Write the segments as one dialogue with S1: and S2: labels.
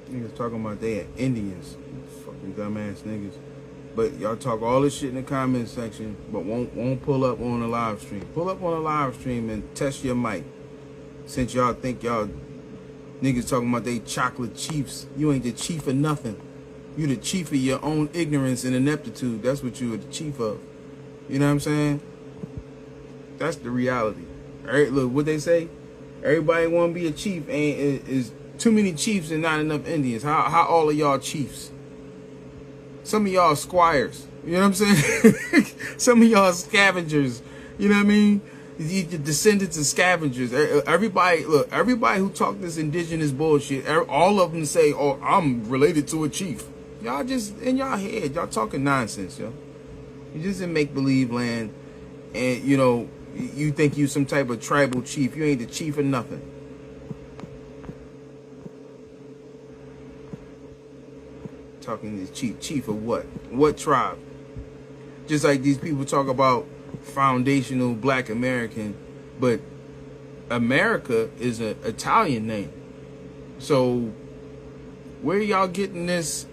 S1: Niggas talking about they are Indians. Fucking dumbass niggas. But y'all talk all this shit in the comment section, but won't pull up on the live stream. Pull up on the live stream and test your mic. Since y'all think y'all niggas talking about they chocolate chiefs. You ain't the chief of nothing. You the chief of your own ignorance and ineptitude. That's what you are the chief of. You know what I'm saying? That's the reality. All right, look, what they say? Everybody want to be a chief. Is too many chiefs and not enough Indians. How all of y'all chiefs? Some of y'all squires. You know what I'm saying? Some of y'all scavengers. You know what I mean? The descendants of scavengers. Everybody, look, everybody who talk this indigenous bullshit, all of them say, oh, I'm related to a chief. Y'all just, in y'all head, y'all talking nonsense, yo. You just in make-believe land, and, you know, you think you some type of tribal chief. You ain't the chief of nothing. Talking to chief of what? What tribe? Just like these people talk about foundational black American, but America is an Italian name. So where y'all getting this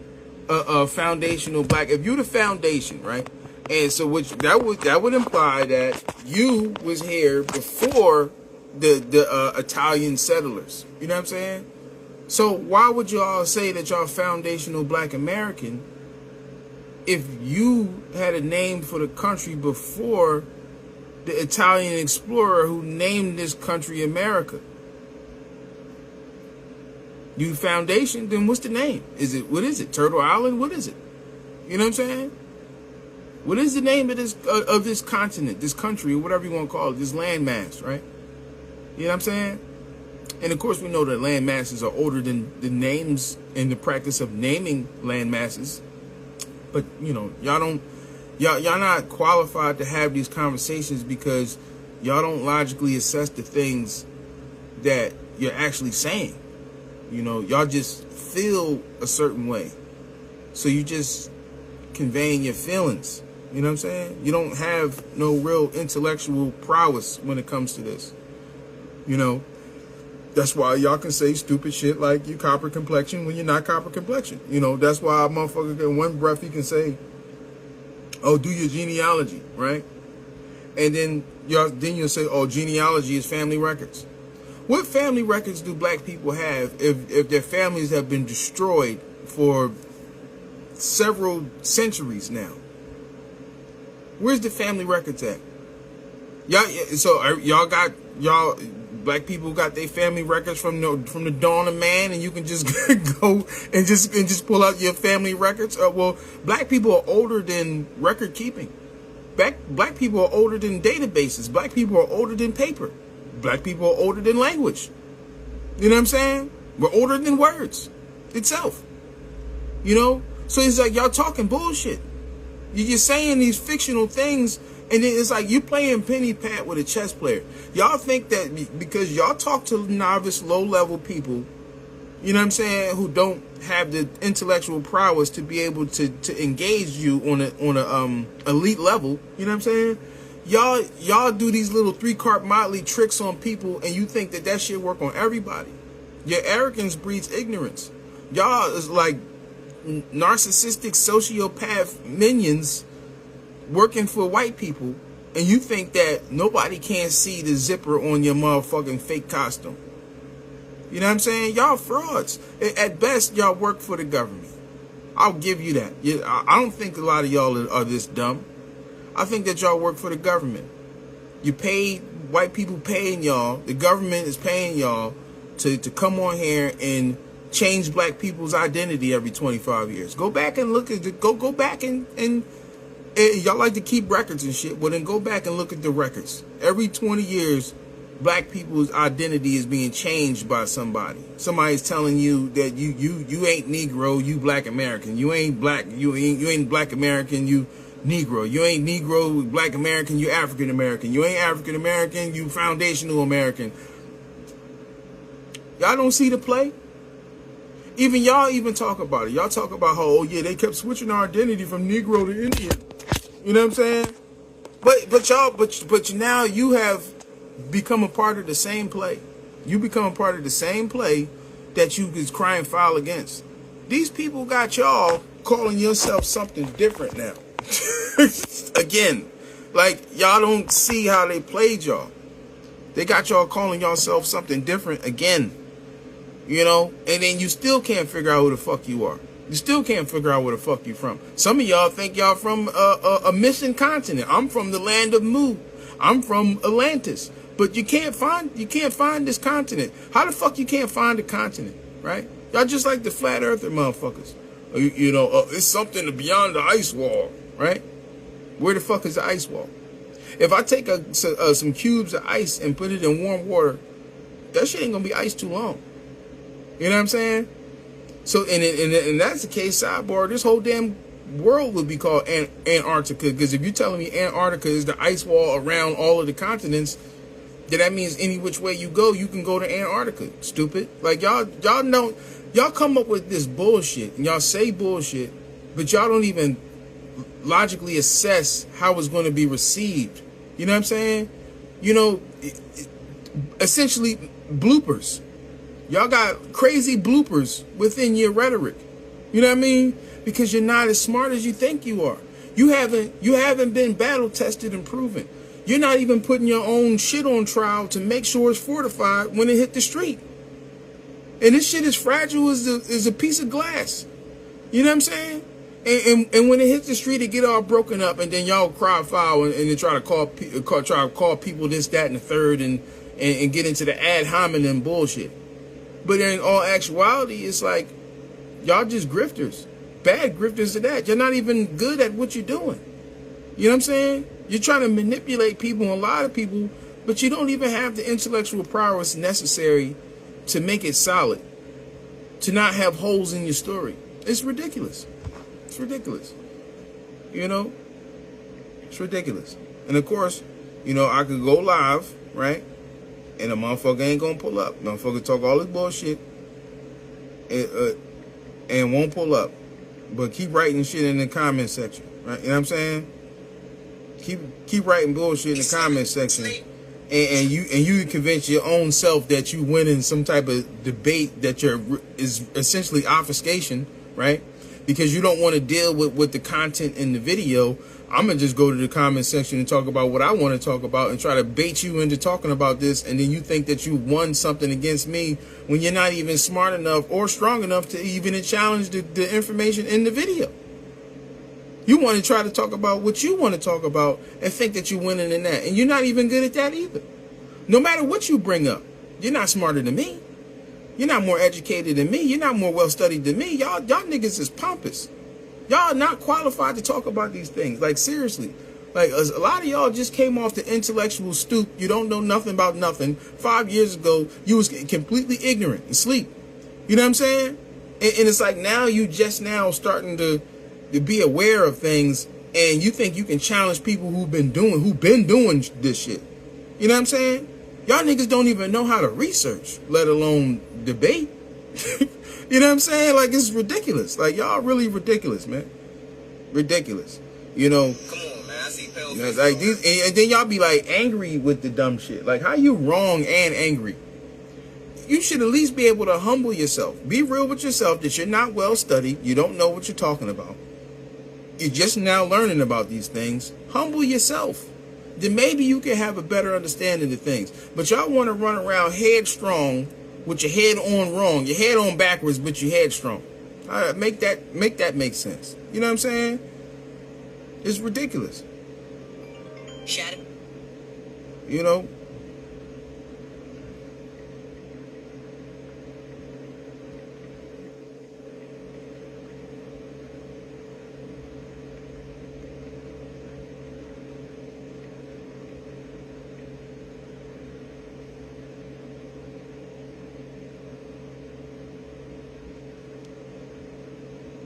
S1: foundational black? If you the foundation, right? And so which that would imply that you was here before the Italian settlers. You know what I'm saying? So why would y'all say that y'all foundational black American if you had a name for the country before the Italian explorer who named this country America? You foundation, then what's the name? What is it? Turtle Island? What is it? You know what I'm saying? What is the name of this continent, this country, or whatever you want to call it, this landmass, right? You know what I'm saying? And of course we know that land masses are older than the names and the practice of naming land masses. But you know, y'all not qualified to have these conversations because y'all don't logically assess the things that you're actually saying. You know, y'all just feel a certain way. So you just conveying your feelings. You know what I'm saying? You don't have no real intellectual prowess when it comes to this. You know, that's why y'all can say stupid shit like you copper complexion when you're not copper complexion. You know, that's why a motherfucker in one breath he can say, oh, do your genealogy, right? And then you'll say, oh, genealogy is family records. What family records do black people have if their families have been destroyed for several centuries now? Where's the family records at? Y'all black people got their family records from the dawn of man, and you can just go and just pull out your family records. Well, black people are older than record keeping. Black people are older than databases. Black people are older than paper. Black people are older than language. You know what I'm saying? We're older than words itself. You know? So it's like y'all talking bullshit. You're just saying these fictional things, and then it's like you playing penny pat with a chess player. Y'all think that because y'all talk to novice, low-level people, you know what I'm saying, who don't have the intellectual prowess to be able to engage you on a elite level, you know what I'm saying? Y'all do these little three-card motley tricks on people, and you think that shit work on everybody. Your arrogance breeds ignorance. Y'all is like narcissistic sociopath minions working for white people, and you think that nobody can see the zipper on your motherfucking fake costume. You know what I'm saying? Y'all frauds. At best, y'all work for the government. I'll give you that. I don't think a lot of y'all are this dumb. I think that y'all work for the government. You paid, white people paying y'all, the government is paying y'all to come on here and change black people's identity every 25 years. Go back and look at go back and y'all like to keep records and shit. Well, then go back and look at the records. Every 20 years, black people's identity is being changed by somebody. Somebody's telling you that you ain't Negro, you Black American. You ain't black, you ain't Black American, you Negro. You ain't Negro, Black American, you African American. You ain't African American, you foundational American. Y'all don't see the play? Even y'all even talk about it. Y'all talk about how, oh yeah, they kept switching our identity from Negro to Indian. You know what I'm saying? But now you have become a part of the same play. You become part of the same play that you is crying foul against. These people got y'all calling yourself something different now. Again, like y'all don't see how they played y'all. They got y'all calling yourself something different again. You know, and then you still can't figure out who the fuck you are. You still can't figure out where the fuck you from. Some of y'all think y'all from a missing continent. I'm from the land of Mu. I'm from Atlantis. But you can't find this continent. How the fuck you can't find the continent, right? Y'all just like the flat earther motherfuckers. You know, it's something beyond the ice wall, right? Where the fuck is the ice wall? If I take some cubes of ice and put it in warm water, that shit ain't gonna be ice too long. You know what I'm saying? So, and that's the case, sidebar, this whole damn world would be called Antarctica. Because if you're telling me Antarctica is the ice wall around all of the continents, then that means any which way you go, you can go to Antarctica. Stupid. Like, y'all know, y'all come up with this bullshit, and y'all say bullshit, but y'all don't even logically assess how it's going to be received. You know what I'm saying? You know, essentially bloopers. Y'all got crazy bloopers within your rhetoric. You know what I mean? Because you're not as smart as you think you are. You haven't been battle tested and proven. You're not even putting your own shit on trial to make sure it's fortified when it hit the street. And this shit is fragile as a piece of glass. You know what I'm saying? And when it hits the street, it get all broken up, and then y'all cry foul and then try to call people this, that, and the third, and get into the ad hominem bullshit. But in all actuality, it's like y'all just grifters, bad grifters at that. You're not even good at what you're doing. You know what I'm saying? You're trying to manipulate people and a lot of people, but you don't even have the intellectual prowess necessary to make it solid, to not have holes in your story. It's ridiculous. It's ridiculous. You know? It's ridiculous. And of course, you know, I could go live, right? And a motherfucker ain't gonna pull up. Motherfucker talk all this bullshit and won't pull up. But keep writing shit in the comment section. Right? You know what I'm saying? Keep writing bullshit in the comment section. And you convince your own self that you win in some type of debate that is essentially obfuscation, right? Because you don't want to deal with the content in the video. I'm going to just go to the comment section and talk about what I want to talk about and try to bait you into talking about this. And then you think that you won something against me when you're not even smart enough or strong enough to even challenge the information in the video. You want to try to talk about what you want to talk about and think that you're winning in that. And you're not even good at that either. No matter what you bring up, you're not smarter than me. You're not more educated than me. You're not more well-studied than me. Y'all niggas is pompous. Y'all are not qualified to talk about these things. Like, seriously. Like, a lot of y'all just came off the intellectual stoop. You don't know nothing about nothing. 5 years ago, you was completely ignorant and sleep. You know what I'm saying? And it's like now you just now starting to be aware of things, and you think you can challenge people who've been doing this shit. You know what I'm saying? Y'all niggas don't even know how to research, let alone debate. You know what I'm saying? Like, it's ridiculous. Like, y'all really ridiculous, man. Ridiculous. You know? Come on, man. I see pale faces. Like these, and then y'all be like angry with the dumb shit. Like, how you wrong and angry? You should at least be able to humble yourself. Be real with yourself that you're not well studied. You don't know what you're talking about. You're just now learning about these things. Humble yourself. Then maybe you can have a better understanding of things. But y'all want to run around headstrong with your head on wrong. Your head on backwards, but your head strong. Make that make sense. You know what I'm saying? It's ridiculous. You know?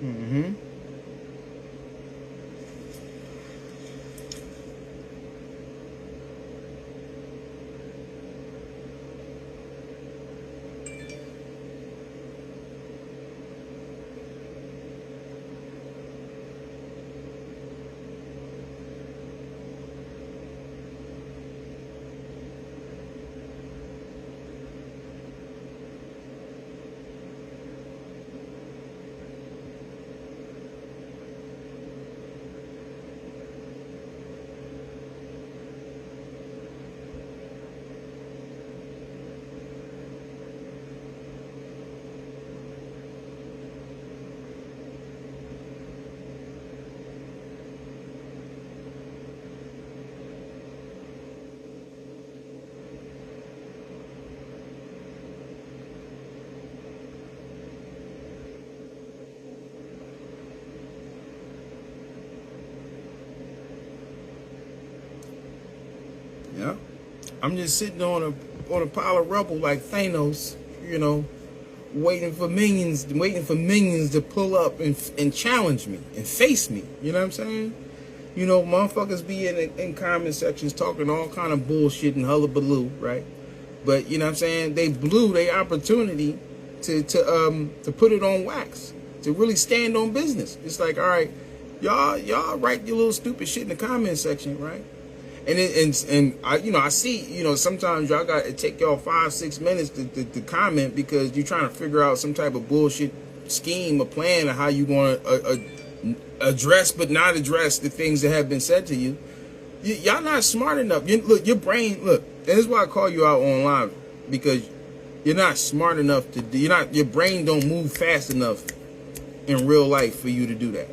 S1: Mm-hmm. I'm just sitting on a pile of rubble like Thanos, you know, waiting for minions to pull up and challenge me and face me. You know what I'm saying? You know, motherfuckers be in comment sections talking all kind of bullshit and hullabaloo, right? But you know what I'm saying? They blew their opportunity to put it on wax, to really stand on business. It's like, all right, y'all write your little stupid shit in the comment section, right? And I, you know, I see, you know, sometimes y'all got to take y'all 5-6 minutes to comment because you're trying to figure out some type of bullshit scheme or plan of how you want to address but not address the things that have been said to you. Y'all not smart enough. Look, your brain, look, and this is why I call you out online, because you're not smart enough to do, your brain don't move fast enough in real life for you to do that.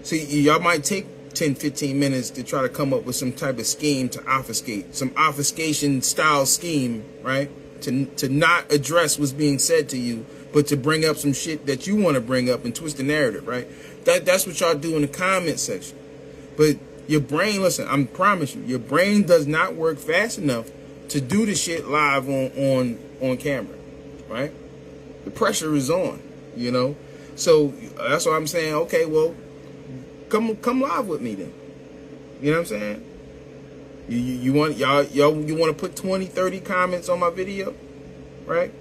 S1: See, y'all might take 10-15 minutes to try to come up with some type of scheme to obfuscate, some obfuscation style scheme, right? To not address what's being said to you, but to bring up some shit that you want to bring up and twist the narrative, right? That's what y'all do in the comment section. But your brain, listen, I promise you, your brain does not work fast enough to do the shit live on camera, right? The pressure is on, you know? So that's why I'm saying, okay, well, come live with me then. You know what I'm saying? You want you want to put 20-30 comments on my video, right?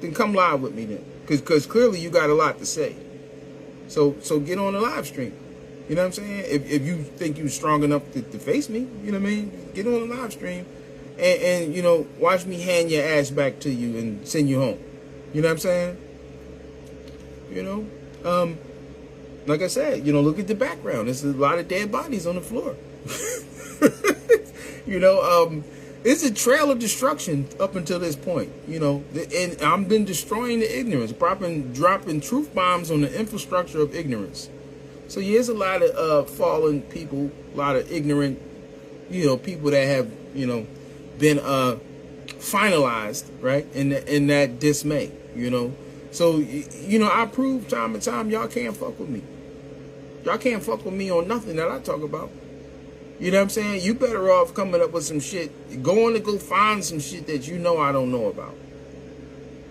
S1: Then come live with me then, because clearly you got a lot to say. So get on the live stream. You know what I'm saying? If you think you're strong enough to face me, you know what I mean? Get on the live stream and you know, watch me hand your ass back to you and send you home. You know what I'm saying? You know, like I said, you know, look at the background. There's a lot of dead bodies on the floor. You know, it's a trail of destruction up until this point. You know, and I've been destroying the ignorance, dropping truth bombs on the infrastructure of ignorance. So yeah, there's a lot of fallen people, a lot of ignorant, you know, people that have, you know, been finalized, right, in that dismay, you know. So, you know, I prove time and time y'all can't fuck with me. Y'all can't fuck with me on nothing that I talk about. You know what I'm saying? You better off coming up with some shit, go find some shit that you know I don't know about.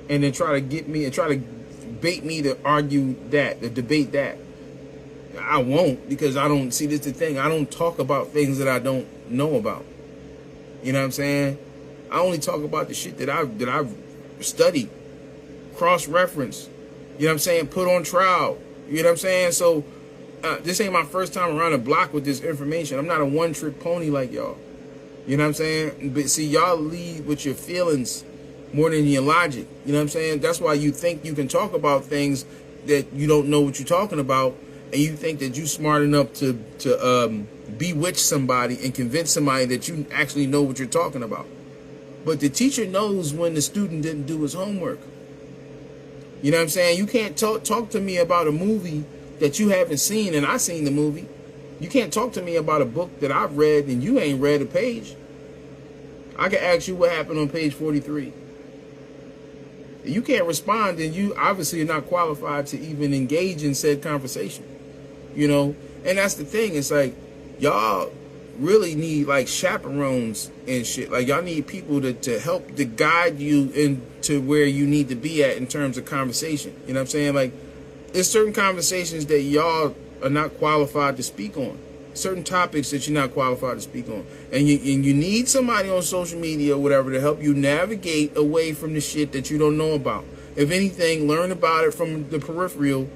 S1: And then try to get me and try to bait me to argue that, to debate that. I won't, because I don't, see, this is the thing, I don't talk about things that I don't know about. You know what I'm saying? I only talk about the shit that I've studied, cross-referenced, you know what I'm saying, put on trial, you know what I'm saying? So this ain't my first time around the block with this information. I'm not a one-trick pony like y'all. You know what I'm saying? But see, y'all lead with your feelings more than your logic. You know what I'm saying? That's why you think you can talk about things that you don't know what you're talking about, and you think that you're smart enough to bewitch somebody and convince somebody that you actually know what you're talking about. But the teacher knows when the student didn't do his homework. You know what I'm saying? You can't talk to me about a movie that you haven't seen and I seen the movie. You can't talk to me about a book that I've read and you ain't read a page. I can ask you what happened on page 43. If you can't respond, then you obviously are not qualified to even engage in said conversation. You know? And that's the thing. It's like, y'all really need like chaperones and shit. Like, y'all need people to help to guide you into where you need to be at in terms of conversation. You know what I'm saying? Like, there's certain conversations that y'all are not qualified to speak on. Certain topics that you're not qualified to speak on. And you need somebody on social media or whatever to help you navigate away from the shit that you don't know about. If anything, learn about it from the peripheral.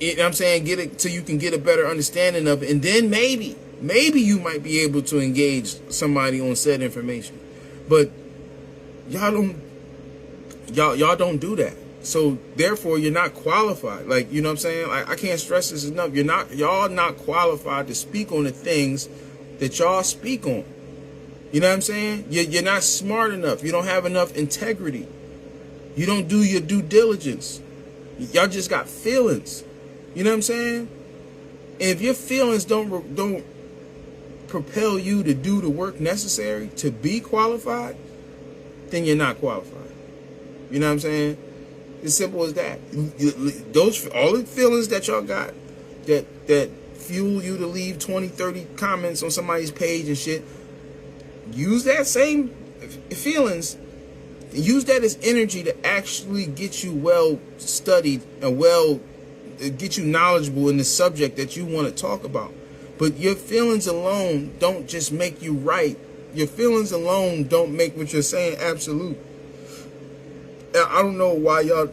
S1: You know what I'm saying? Get it so you can get a better understanding of it. And then maybe you might be able to engage somebody on said information. But y'all don't do that. So therefore you're not qualified. Like, you know what I'm saying? Like, I can't stress this enough. Y'all not qualified to speak on the things that y'all speak on. You know what I'm saying? You're not smart enough. You don't have enough integrity. You don't do your due diligence. Y'all just got feelings. You know what I'm saying? And if your feelings don't propel you to do the work necessary to be qualified, then you're not qualified. You know what I'm saying? As simple as that. Those, all the feelings that y'all got that fuel you to leave 20, 30 comments on somebody's page and shit, use that same feelings, use that as energy to actually get you well studied and well get you knowledgeable in the subject that you want to talk about. But your feelings alone don't just make you right. Your feelings alone don't make what you're saying absolute. I don't know why y'all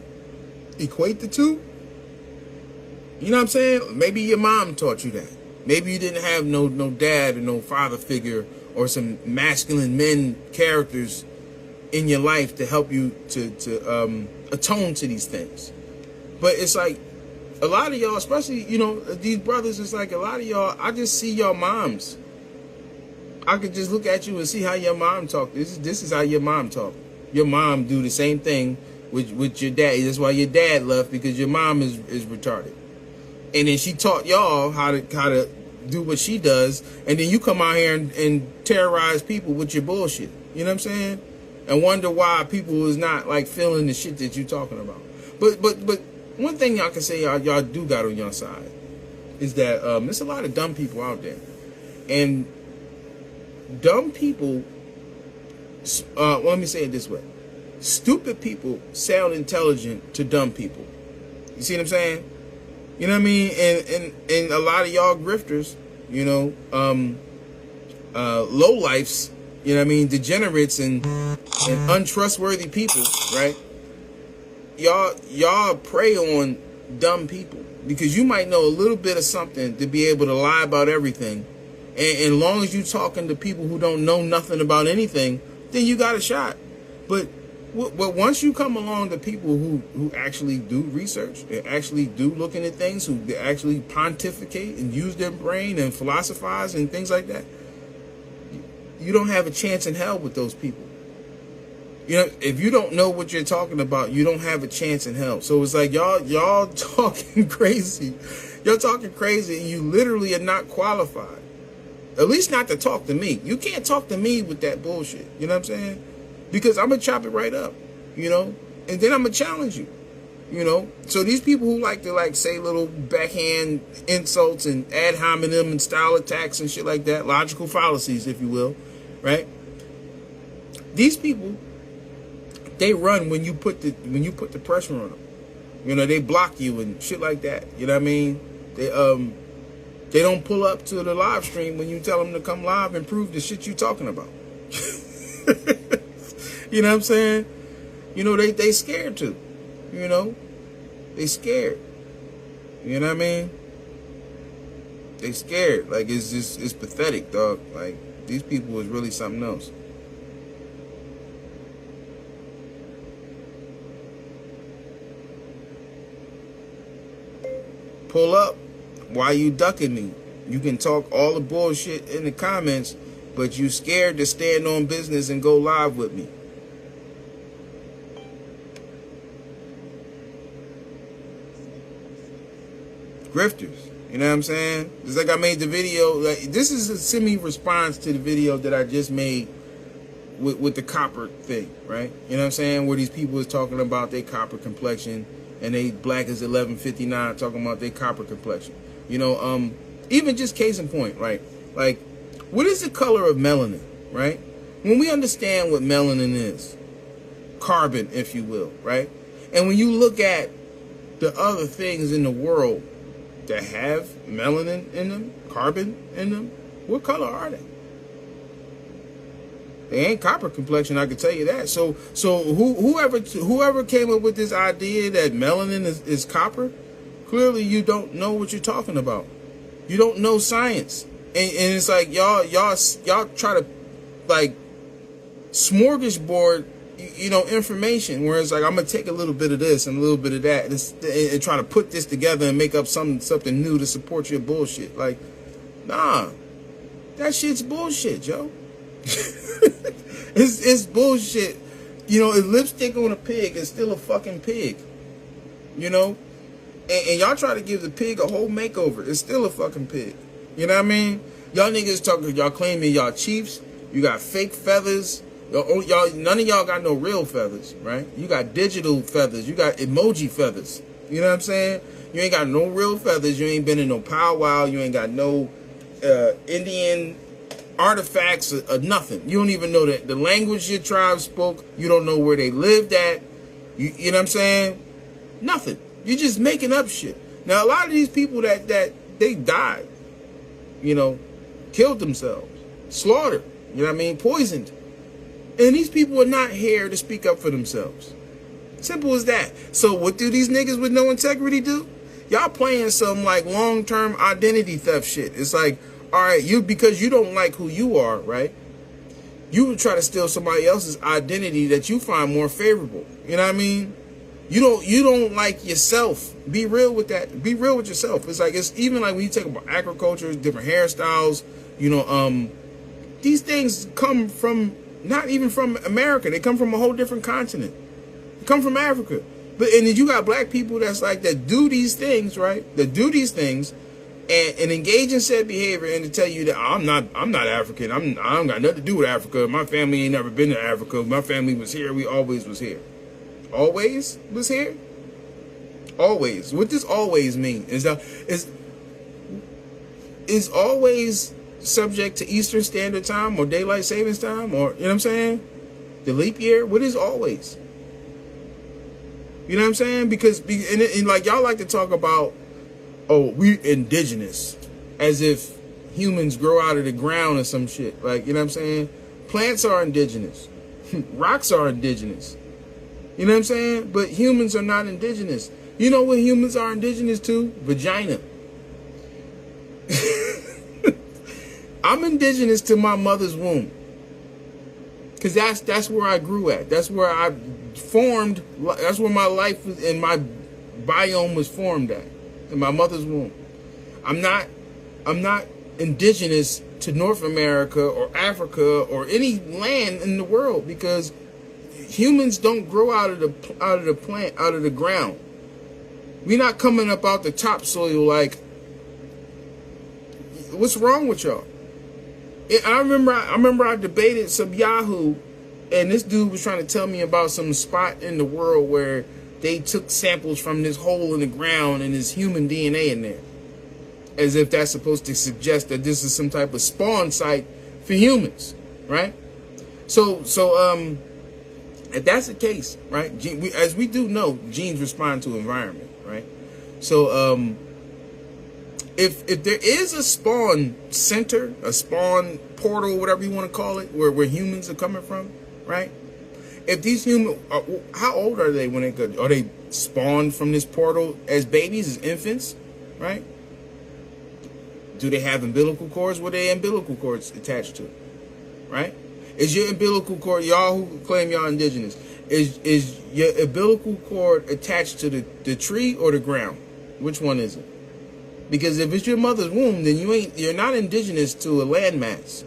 S1: equate the two. You know what I'm saying? Maybe your mom taught you that. Maybe you didn't have no dad or no father figure or some masculine men characters in your life to help you to atone to these things. But it's like a lot of y'all, especially, you know, these brothers, it's like a lot of y'all, I just see your moms. I could just look at you and see how your mom talk. This is how your mom talk. Your mom do the same thing with your dad. That's why your dad left, because your mom is retarded. And then she taught y'all how to do what she does, and then you come out here and terrorize people with your bullshit. You know what I'm saying? And wonder why people is not like feeling the shit that you talking about. But one thing y'all can say y'all do got on your side is that there's a lot of dumb people out there, and dumb people, well, let me say it this way. Stupid people sound intelligent to dumb people. You see what I'm saying? You know what I mean? And a lot of y'all grifters, you know, lowlifes, you know what I mean, degenerates and untrustworthy people, right? Y'all prey on dumb people because you might know a little bit of something to be able to lie about everything. And as long as you talking to people who don't know nothing about anything, then you got a shot. But once you come along to people who actually do research and actually do looking at things, who actually pontificate and use their brain and philosophize and things like that, you don't have a chance in hell with those people. You know, if you don't know what you're talking about, you don't have a chance in hell. So it's like y'all talking crazy. Y'all talking crazy and you literally are not qualified. At least not to talk to me. You can't talk to me with that bullshit. You know what I'm saying? Because I'm going to chop it right up, you know? And then I'm going to challenge you, you know? So these people who like to say little backhand insults and ad hominem and style attacks and shit like that, logical fallacies, if you will, right? These people, they run when you put the pressure on them. You know, they block you and shit like that. You know what I mean? They don't pull up to the live stream when you tell them to come live and prove the shit you talking about. You know what I'm saying? You know, they scared too. You know? They scared. You know what I mean? They scared. Like, it's pathetic, dog. Like, these people is really something else. Pull up. Why you ducking me? You can talk all the bullshit in the comments, but you scared to stand on business and go live with me. Grifters. You know what I'm saying? Just like I made the video. Like, this is a semi-response to the video that I just made with the copper thing, right? You know what I'm saying? Where these people is talking about their copper complexion and they black as 1159 talking about their copper complexion. You know, even just case in point, right? Like, what is the color of melanin, right? When we understand what melanin is, carbon, if you will, right? And when you look at the other things in the world that have melanin in them, carbon in them, what color are they? They ain't copper complexion, I can tell you that. So whoever came up with this idea that melanin is copper, clearly you don't know what you're talking about. You don't know science. And it's like y'all try to like smorgasbord, you know, information where it's like, I'm gonna take a little bit of this and a little bit of that and try to put this together and make up something new to support your bullshit. Like, nah, that shit's bullshit, yo. It's bullshit. You know, if lipstick on a pig is still a fucking pig. You know? And y'all try to give the pig a whole makeover. It's still a fucking pig. You know what I mean? Y'all niggas talking, y'all claiming y'all chiefs. You got fake feathers. Y'all, none of y'all got no real feathers, right? You got digital feathers. You got emoji feathers. You know what I'm saying? You ain't got no real feathers. You ain't been in no powwow. You ain't got no Indian artifacts of nothing. You don't even know the language your tribe spoke. You don't know where they lived at. You know what I'm saying? Nothing. You're just making up shit. Now, a lot of these people that they died, you know, killed themselves, slaughtered, you know what I mean, poisoned. And these people are not here to speak up for themselves. Simple as that. So what do these niggas with no integrity do? Y'all playing some like long-term identity theft shit. It's like, all right, because you don't like who you are, right? You would try to steal somebody else's identity that you find more favorable. You know what I mean? You don't like yourself. Be real with that. Be real with yourself. It's like, it's even like when you talk about agriculture, different hairstyles, you know, these things come from not even from America. They come from a whole different continent. They come from Africa. And then you got black people that do these things, right? That do these things and engage in said behavior, and to tell you that I'm not African. I don't got nothing to do with Africa. My family ain't never been to Africa. My family was here. We always was here. Always was here? Always. What does always mean? Is always subject to Eastern Standard Time or Daylight Savings Time, or, you know what I'm saying? The leap year? What is always? You know what I'm saying? Because and like y'all like to talk about, oh, we indigenous, as if humans grow out of the ground or some shit. Like, you know what I'm saying? Plants are indigenous. Rocks are indigenous. You know what I'm saying? But humans are not indigenous. You know what humans are indigenous to? Vagina. I'm indigenous to my mother's womb. Because that's where I grew at. That's where I formed. That's where my life was, and my biome was formed at. In my mother's womb. I'm not indigenous to North America or Africa or any land in the world, because humans don't grow out of the ground. We're not coming up out the topsoil like, what's wrong with y'all? I remember I debated some Yahoo, and this dude was trying to tell me about some spot in the world where they took samples from this hole in the ground and there's human DNA in there. As if that's supposed to suggest that this is some type of spawn site for humans, right? So if that's the case, right? As we do know, genes respond to environment, right? So if there is a spawn center, a spawn portal, whatever you want to call it, where humans are coming from, right? If these humans, how old are they when are they spawned from this portal as babies, as infants, right? Do they have umbilical cords? What are their umbilical cords attached to, right? Is your umbilical cord, y'all who claim y'all indigenous, is your umbilical cord attached to the tree or the ground? Which one is it? Because if it's your mother's womb, then you're not indigenous to a landmass.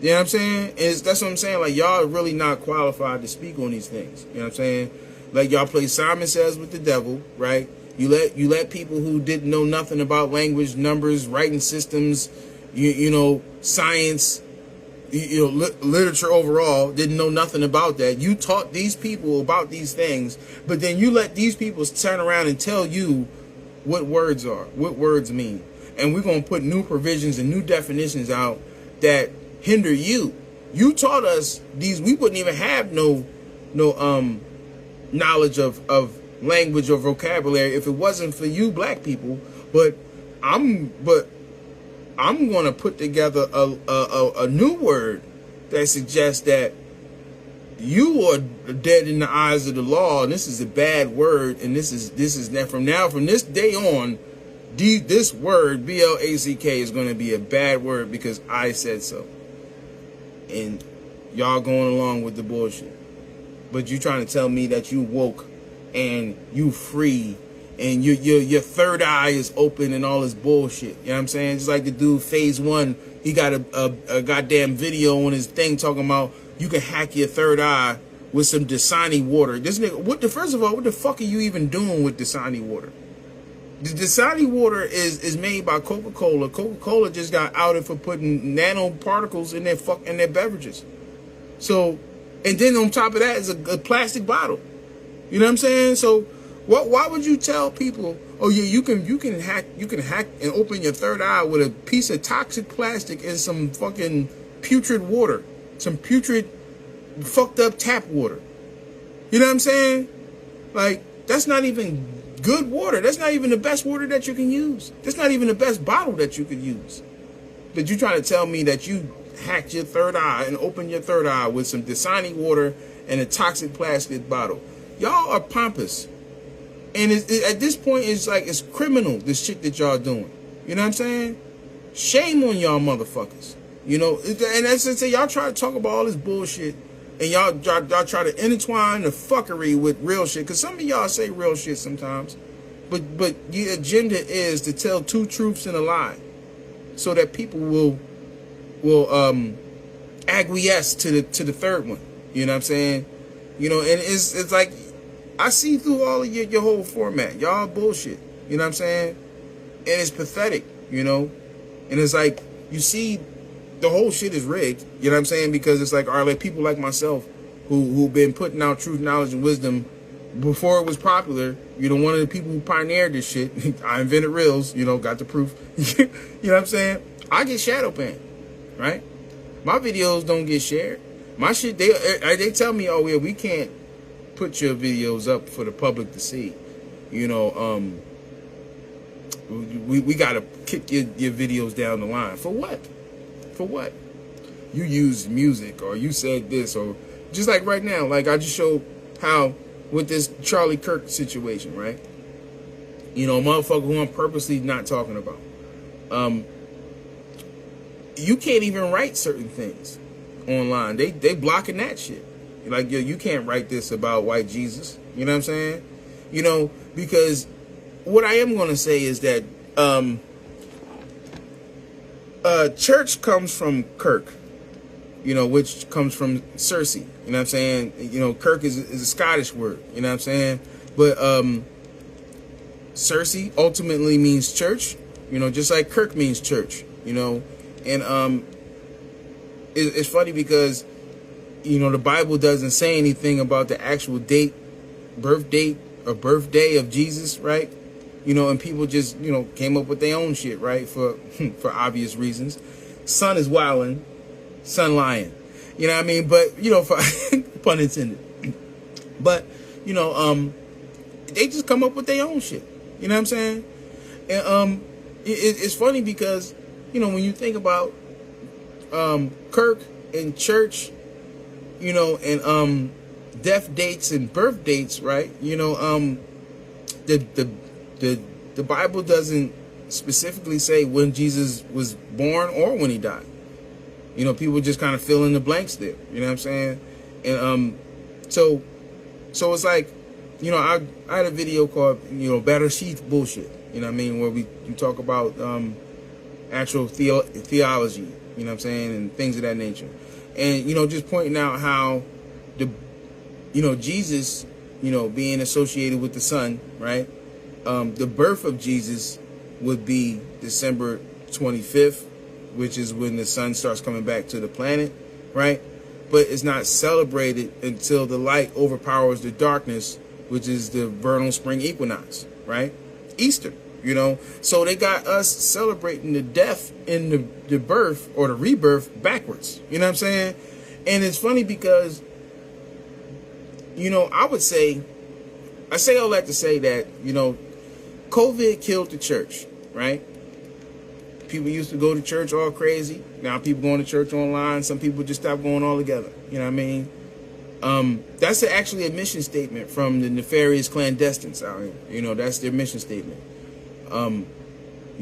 S1: You know what I'm saying? That's what I'm saying. Like, y'all are really not qualified to speak on these things. You know what I'm saying? Like, y'all play Simon Says with the devil, right? You let people who didn't know nothing about language, numbers, writing systems, you know, science, literature overall, didn't know nothing about that. You taught these people about these things, but then you let these people turn around and tell you what words are, what words mean. And we're going to put new provisions and new definitions out that hinder you. You taught us these. We wouldn't even have no knowledge of language or vocabulary if it wasn't for you black people. But I'm going to put together a new word that suggests that you are dead in the eyes of the law, and this is a bad word, and this is from this day on, this word BLACK is going to be a bad word because I said so. And y'all going along with the bullshit. But you trying to tell me that you woke and you free and your third eye is open and all this bullshit. You know what I'm saying? Just like the dude Phase 1, he got a goddamn video on his thing talking about you can hack your third eye with some Dasani water. This nigga, first of all, what the fuck are you even doing with Dasani water? The Dasani water is made by Coca-Cola. Coca-Cola just got outed for putting nanoparticles in their beverages. So, and then on top of that is a plastic bottle. You know what I'm saying? So Why would you tell people, oh yeah, you can hack and open your third eye with a piece of toxic plastic and some fucking putrid water, some putrid fucked up tap water. You know what I'm saying? Like, that's not even good water. That's not even the best water that you can use. That's not even the best bottle that you could use. But you trying to tell me that you hacked your third eye and opened your third eye with some Dasani water and a toxic plastic bottle. Y'all are pompous. And at this point, it's like, it's criminal, this shit that y'all doing. You know what I'm saying? Shame on y'all motherfuckers. You know, and that's to say, y'all try to talk about all this bullshit, and y'all try to intertwine the fuckery with real shit. Because some of y'all say real shit sometimes. But your agenda is to tell two truths and a lie, so that people will acquiesce to the third one. You know what I'm saying? You know, and it's like, I see through all of your whole format. Y'all bullshit. You know what I'm saying? And it's pathetic, you know? And it's like, you see, the whole shit is rigged. You know what I'm saying? Because it's like, like people like myself who've been putting out truth, knowledge, and wisdom before it was popular. You know, one of the people who pioneered this shit. I invented reels, you know, got the proof. You know what I'm saying? I get shadow banned, right? My videos don't get shared. My shit, they tell me, oh yeah, we can't put your videos up for the public to see. You know, we gotta kick your videos down the line. For what? For what? You used music, or you said this, or just like right now, like I just showed how with this Charlie Kirk situation, right? You know, motherfucker who I'm purposely not talking about. You can't even write certain things online. They blocking that shit. Like, yo, you can't write this about white Jesus. You know what I'm saying? You know, because what I am going to say is that church comes from Kirk, you know, which comes from Cersei. You know what I'm saying? You know, Kirk is a Scottish word. You know what I'm saying? But Cersei ultimately means church, you know, just like Kirk means church, you know. And it's funny because, you know, the Bible doesn't say anything about the actual birth date or birthday of Jesus, right? You know, and people just, you know, came up with their own shit, right? For obvious reasons. Son is wildin', son lying. You know what I mean? But, you know, for pun intended. But, you know, they just come up with their own shit. You know what I'm saying? And it's funny because, you know, when you think about Kirk and church, you know, and death dates and birth dates, right? You know, the Bible doesn't specifically say when Jesus was born or when he died. You know, people just kind of fill in the blanks there. You know what I'm saying? And so it's like, you know, I had a video called, you know, Better Sheath Bullshit. You know what I mean? Where you talk about actual theology. You know what I'm saying? And things of that nature. And, you know, just pointing out how you know, Jesus, you know, being associated with the sun, right? The birth of Jesus would be December 25th, which is when the sun starts coming back to the planet, right? But it's not celebrated until the light overpowers the darkness, which is the vernal spring equinox, right? Easter, you know? So they got us celebrating the death and the birth or the rebirth backwards, you know what I'm saying? And it's funny because, you know, I say all that to say that, you know, COVID killed the church, right? People used to go to church all crazy. Now people going to church online. Some people just stopped going altogether. You know what I mean? That's actually a mission statement from the nefarious clandestines out here. You know, that's their mission statement. You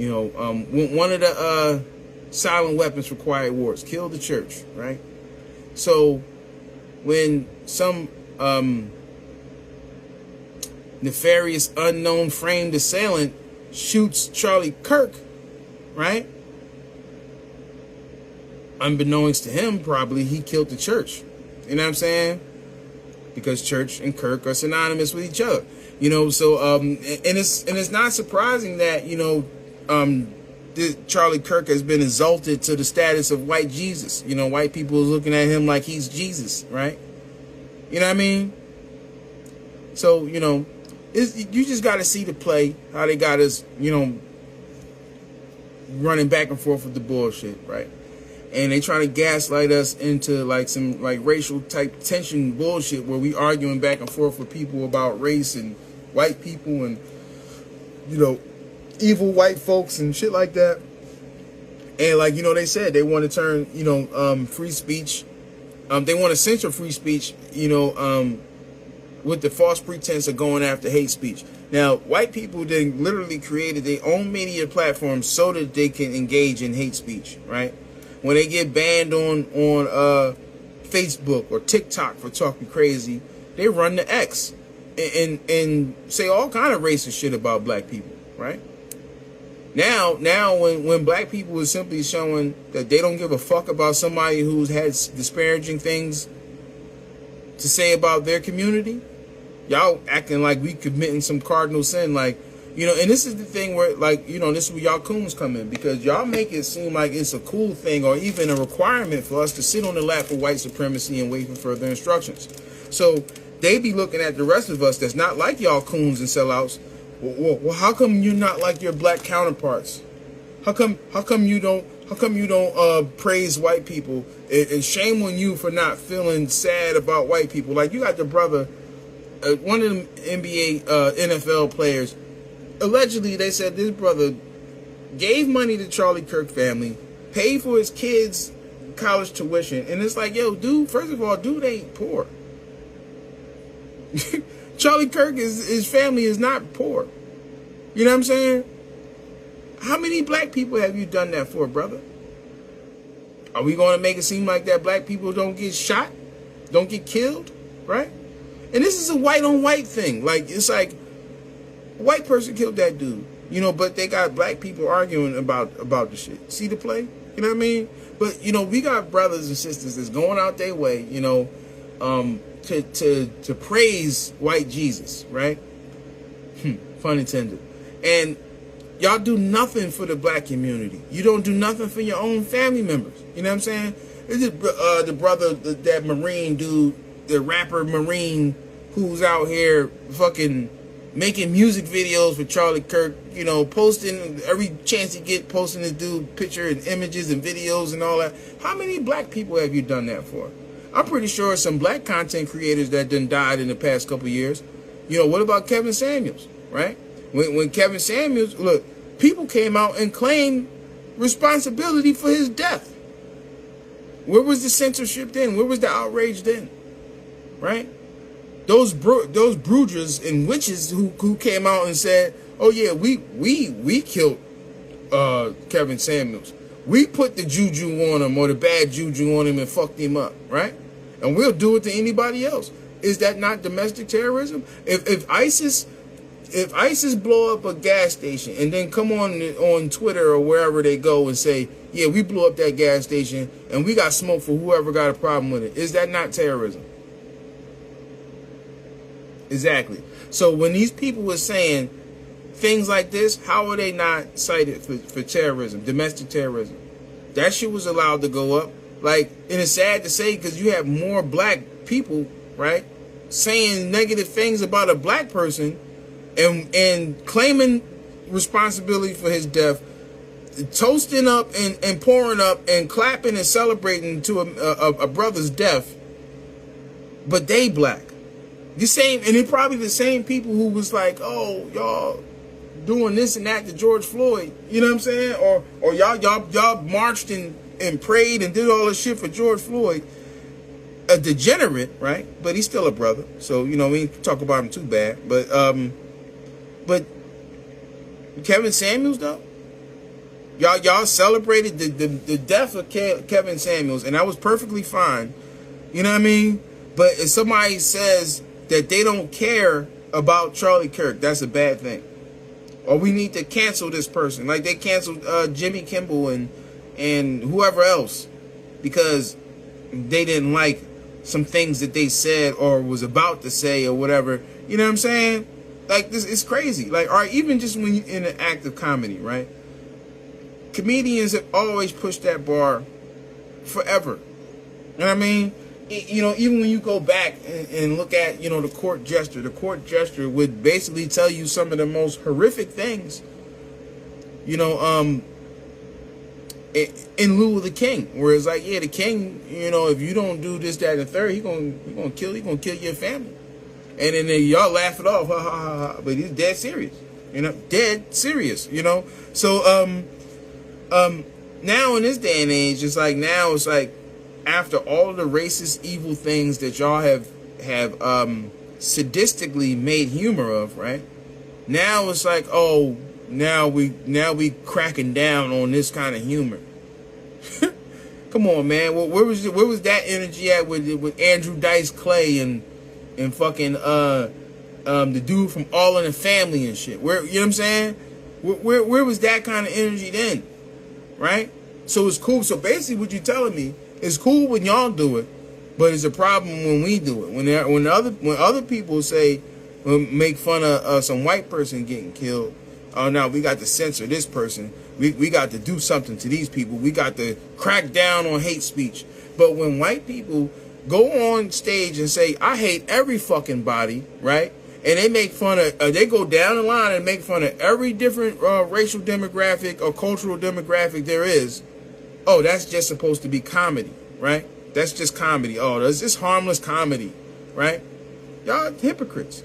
S1: know, one of the silent weapons for quiet wars, kill the church, right? So when some nefarious unknown framed assailant shoots Charlie Kirk, right? Unbeknownst to him, probably he killed the church. You know what I'm saying? Because church and Kirk are synonymous with each other. You know, so and it's not surprising that, you know, Charlie Kirk has been exalted to the status of white Jesus. You know, white people are looking at him like he's Jesus, right? You know what I mean? So, you know, You just got to see the play, how they got us, running back and forth with the bullshit, right? And they trying to gaslight us into like some like racial type tension bullshit where we arguing back and forth with people about race and white people and, evil white folks and shit like that. And like, they said they want to turn, free speech. They want to censor free speech, with the false pretense of going after hate speech. Now, white people then literally created their own media platforms so that they can engage in hate speech, right? When they get banned on Facebook or TikTok for talking crazy, they run to X and say all kind of racist shit about black people, right? Now when black people is simply showing that they don't give a fuck about somebody who's had disparaging things to say about their community, y'all acting like we committing some cardinal sin, like, and this is the thing where, like, this is where y'all coons come in, because y'all make it seem like it's a cool thing or even a requirement for us to sit on the lap of white supremacy and wait for further instructions. So they be looking at the rest of us that's not like y'all coons and sellouts. Well, how come you're not like your black counterparts? How come you don't praise white people? And shame on you for not feeling sad about white people. Like, you got the brother, one of them NBA, NFL players. Allegedly, they said this brother gave money to Charlie Kirk family, paid for his kids' college tuition, and it's like, yo, dude, first of all, dude ain't poor. Charlie Kirk, his family is not poor. You know what I'm saying? How many black people have you done that for, brother? Are we going to make it seem like that black people don't get shot, don't get killed, right? And this is a white on white thing. Like, it's like, white person killed that dude, but they got black people arguing about the shit. See the play? You know what I mean? But, we got brothers and sisters that's going out their way, to praise white Jesus, right? Pun intended. And y'all do nothing for the black community. You don't do nothing for your own family members. You know what I'm saying? This is the brother, that Marine dude, the rapper Marine, who's out here fucking making music videos for Charlie Kirk, posting every chance he get, posting this dude picture and images and videos and all that. How many black people have you done that for? I'm pretty sure some black content creators that done died in the past couple of years. What about Kevin Samuels, right? When Kevin Samuels, look, people came out and claimed responsibility for his death. Where was the censorship then? Where was the outrage then? Right? Those brooders and witches who came out and said, "Oh yeah, we killed Kevin Samuels. We put the juju on him or the bad juju on him and fucked him up, right? And we'll do it to anybody else." Is that not domestic terrorism? If ISIS blow up a gas station and then come on Twitter or wherever they go and say, "Yeah, we blew up that gas station and we got smoke for whoever got a problem with it," is that not terrorism? Exactly. So when these people were saying things like this, how are they not cited for terrorism, domestic terrorism? That shit was allowed to go up. Like, and it's sad to say because you have more black people, right, saying negative things about a black person and claiming responsibility for his death, toasting up and pouring up and clapping and celebrating to a brother's death, but they black. The same, and they're probably the same people who was like, "Oh, y'all doing this and that to George Floyd," you know what I'm saying? Or y'all marched and prayed and did all this shit for George Floyd. A degenerate, right? But he's still a brother, so we ain't talk about him too bad. But Kevin Samuels though, y'all celebrated the death of Kevin Samuels, and that was perfectly fine. You know what I mean? But if somebody says that they don't care about Charlie Kirk, that's a bad thing. Or we need to cancel this person, like they canceled Jimmy Kimmel and whoever else because they didn't like some things that they said or was about to say or whatever. You know what I'm saying? Like, this is crazy. Like, all right, even just when you're in an act of comedy, right? Comedians have always pushed that bar forever. You know what I mean? you know, even when you go back and look at, you know, the court gesture would basically tell you some of the most horrific things, you know, in lieu of the king, where it's like, yeah, the king, you know, if you don't do this, that, and the third, he's gonna kill your family, and then y'all laugh it off, ha ha ha, but he's dead serious, you know, dead serious, you know. So now in this day and age, it's like after all of the racist, evil things that y'all have sadistically made humor of, right? Now it's like, oh, now we cracking down on this kind of humor. Come on, man. Where was that energy at with Andrew Dice Clay and fucking the dude from All in the Family and shit? Where, you know what I'm saying? Where was that kind of energy then? Right? So it's cool. So basically what you're telling me, it's cool when y'all do it, but it's a problem when we do it. When other people say, make fun of some white person getting killed, oh, now we got to censor this person. We got to do something to these people. We got to crack down on hate speech. But when white people go on stage and say, I hate every fucking body, right? And they make fun of, they go down the line and make fun of every different racial demographic or cultural demographic there is. Oh, that's just supposed to be comedy, right? That's just comedy. Oh, that's just harmless comedy, right? Y'all hypocrites.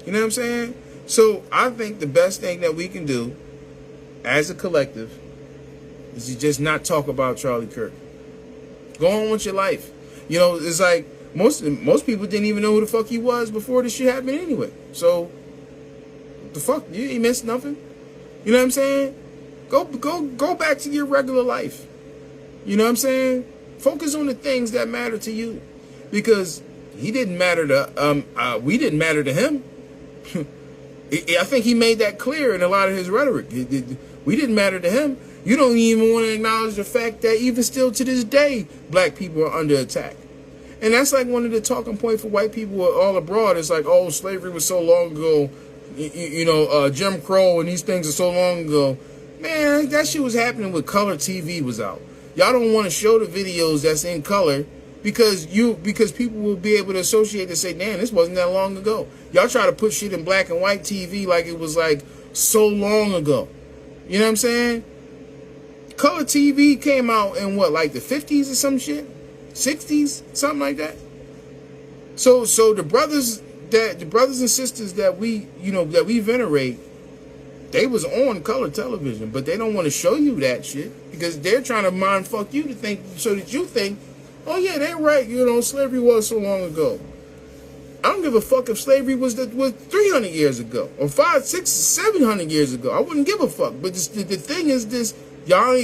S1: You know what I'm saying? So I think the best thing that we can do as a collective is to just not talk about Charlie Kirk. Go on with your life. You know, it's like most people didn't even know who the fuck he was before this shit happened anyway. So the fuck, you ain't missed nothing. You know what I'm saying? Go back to your regular life. You know what I'm saying? Focus on the things that matter to you, because he didn't matter to we didn't matter to him. I think he made that clear in a lot of his rhetoric. We didn't matter to him. You don't even want to acknowledge the fact that even still to this day, black people are under attack. And that's like one of the talking points for white people all abroad. It's like, oh, slavery was so long ago. You know, Jim Crow and these things are so long ago. Man, that shit was happening when color TV was out. Y'all don't want to show the videos that's in color because people will be able to associate and say, damn, this wasn't that long ago. Y'all try to put shit in black and white TV like it was like so long ago. You know what I'm saying? Color TV came out in what, like the 50s or some shit? 60s? Something like that. So the brothers and sisters that we venerate, they was on color television, but they don't want to show you that shit because they're trying to mind fuck you to think, so that you think, oh yeah, they're right, you know, slavery was so long ago. I don't give a fuck if slavery was 300 years ago or 500, 600, 700 years ago. I wouldn't give a fuck. But the thing is this, y'all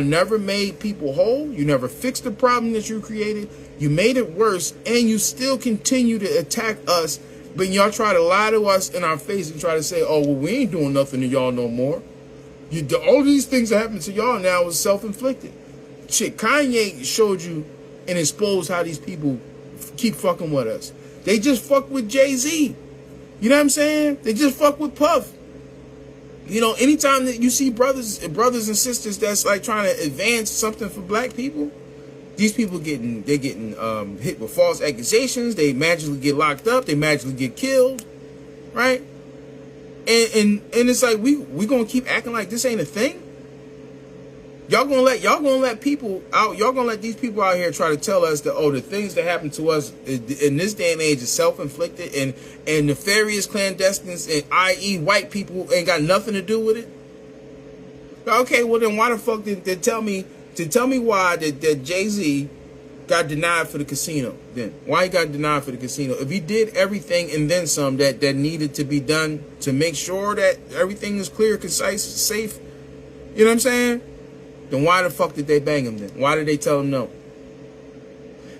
S1: never made people whole. You never fixed the problem that you created. You made it worse, and you still continue to attack us. But y'all try to lie to us in our face and try to say, oh, well, we ain't doing nothing to y'all no more. All these things that happen to y'all now is self-inflicted. Shit, Kanye showed you and exposed how these people keep fucking with us. They just fuck with Jay-Z. You know what I'm saying? They just fuck with Puff. You know, anytime that you see brothers and sisters that's like trying to advance something for black people, these people getting hit with false accusations. They magically get locked up. They magically get killed, right? And it's like we gonna keep acting like this ain't a thing. Y'all gonna let people out. Y'all gonna let these people out here try to tell us that, oh, the things that happen to us in this day and age is self-inflicted and nefarious clandestines, and i.e. white people ain't got nothing to do with it. Okay, well then why the fuck did tell me why that Jay-Z got denied for the casino then? Why he got denied for the casino? If he did everything and then some that needed to be done to make sure that everything is clear, concise, safe, you know what I'm saying? Then why the fuck did they bang him then? Why did they tell him no?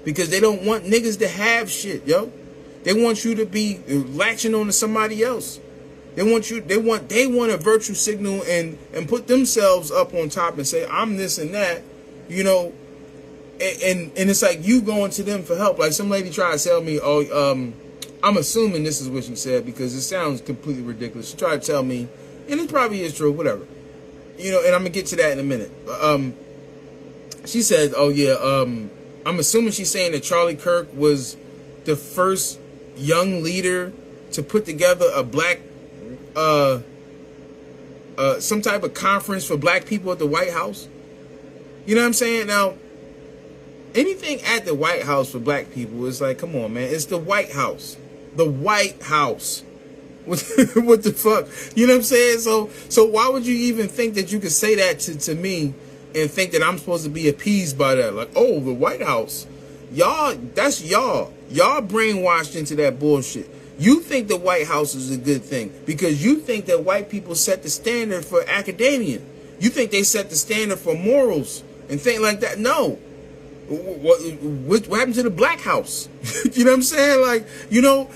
S1: Because they don't want niggas to have shit, yo. They want you to be latching on to somebody else. They want a virtue signal and put themselves up on top and say, I'm this and that, you know, and it's like you going to them for help. Like some lady tried to tell me, I'm assuming this is what she said because it sounds completely ridiculous. She tried to tell me, and it probably is true, whatever. You know, and I'm gonna get to that in a minute. She said, "Oh yeah, I'm assuming she's saying that Charlie Kirk was the first young leader to put together a black, some type of conference for black people at the White House. You know what I'm saying? Now, anything at the White House for black people is like, come on, man. It's the White House. The White House. What the fuck? You know what I'm saying? So why would you even think that you could say that to me and think that I'm supposed to be appeased by that? Like, oh, the White House. Y'all, that's y'all. Y'all brainwashed into that bullshit. You think the White House is a good thing because you think that white people set the standard for academia. You think they set the standard for morals and things like that. No. What happened to the Black House? You know what I'm saying? Like, you know,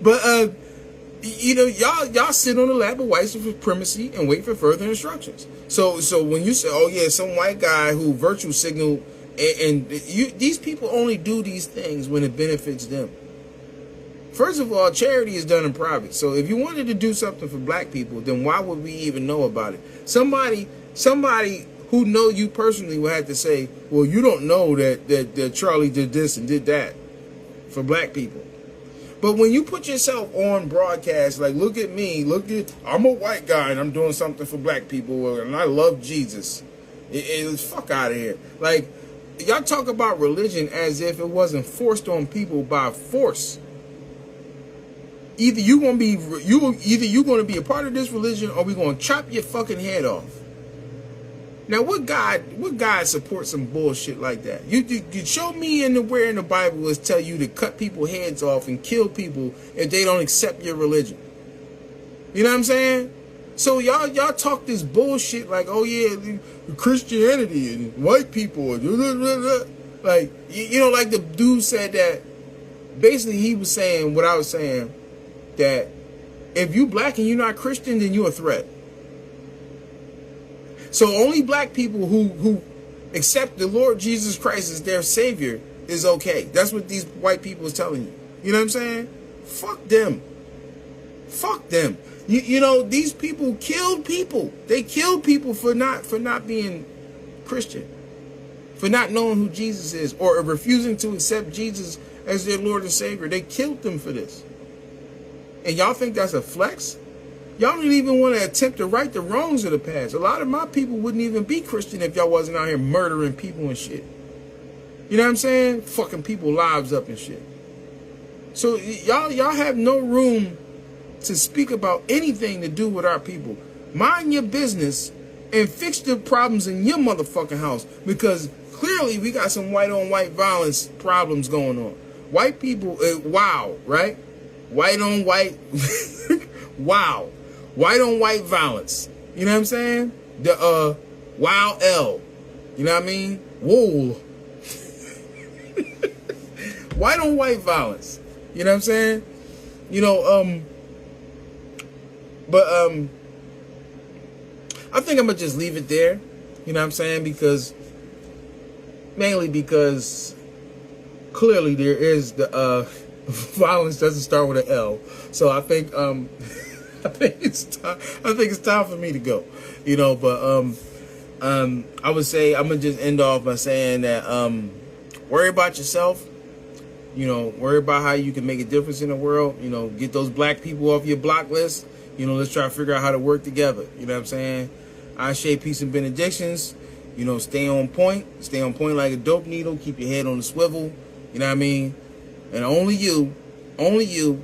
S1: but you know, y'all sit on the lap of white supremacy and wait for further instructions. So when you say, oh yeah, some white guy who virtue signaled, and these people only do these things when it benefits them. First of all, charity is done in private. So if you wanted to do something for black people, then why would we even know about it? Somebody who know you personally will have to say, well, you don't know that Charlie did this and did that for black people. But when you put yourself on broadcast, like, look at me, I'm a white guy and I'm doing something for black people and I love Jesus. It's fuck out of here. Like, y'all talk about religion as if it wasn't forced on people by force. Either you're gonna be a part of this religion or we're gonna chop your fucking head off. Now, what God supports some bullshit like that? You show me where in the Bible is tell you to cut people's heads off and kill people if they don't accept your religion. You know what I'm saying? So y'all talk this bullshit like, oh yeah, Christianity and white people, like, you know, like the dude said that. Basically, he was saying what I was saying, that if you black and you're not Christian, then you're a threat. So only black people who accept the Lord Jesus Christ as their savior is okay. That's what these white people is telling you. You know what I'm saying? Fuck them. Fuck them. You know, these people killed people. They killed people for not being Christian, for not knowing who Jesus is, or refusing to accept Jesus as their Lord and Savior. They killed them for this. And y'all think that's a flex? Y'all don't even want to attempt to right the wrongs of the past. A lot of my people wouldn't even be Christian if y'all wasn't out here murdering people and shit. You know what I'm saying? Fucking people's lives up and shit. So y'all have no room to speak about anything to do with our people. Mind your business and fix the problems in your motherfucking house, because clearly we got some white on white violence problems going on. White people, wow, right? White on white, wow. White on white violence. You know what I'm saying? The wild L. You know what I mean? Wool. White on white violence. You know what I'm saying? You know, but I think I'm gonna just leave it there. You know what I'm saying? Mainly because clearly there is the violence doesn't start with an L. So I think I think it's time for me to go. You know, but I would say I'm gonna just end off by saying that worry about yourself. You know, worry about how you can make a difference in the world. You know, get those black people off your block list. You know, let's try to figure out how to work together. You know what I'm saying? I say peace and benedictions. You know, stay on point. Stay on point like a dope needle. Keep your head on the swivel. You know what I mean? And only you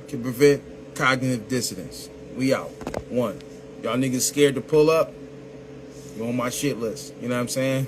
S1: can prevent cognitive dissonance. We out. One. Y'all niggas scared to pull up? You on my shit list. You know what I'm saying?